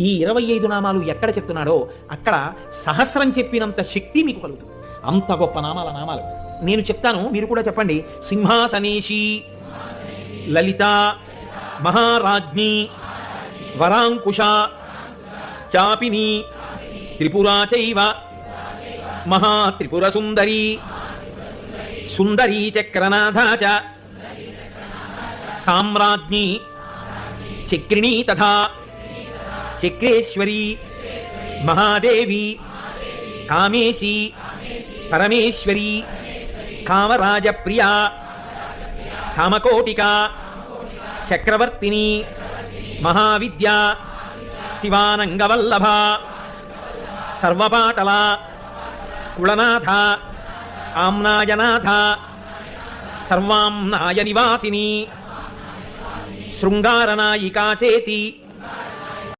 ఈ 25 నామాలు ఎక్కడ చెప్తున్నాడో అక్కడ సహస్రం చెప్పినంత శక్తి మీకు కలుగుతుంది. అంత గొప్ప నామాలు నేను చెప్తాను, మీరు కూడా చెప్పండి. సింహాసనేషి, లలిత, మహారాజ్ఞి, వరాంకుశ, చాపిని, త్రిపురా చైవ, మహాత్రిపుర సుందరి, సుందరీ చక్రనాథ చ, సామ్రాజ్ఞి, చక్రిణీ తథా చక్రేశ్వరి, మహాదేవి, కామేశి, పరమేశ్వరి, కామరాజప్రియ, కామకోటిక, చక్రవర్తిని, మహావిద్య, శివానంగవల్లభ, సర్వపాటల, కుళనాథ, ఆమ్నాయనాథ, సర్వాంనాయ నివాసిని, శృంగారనాయికా చేతి,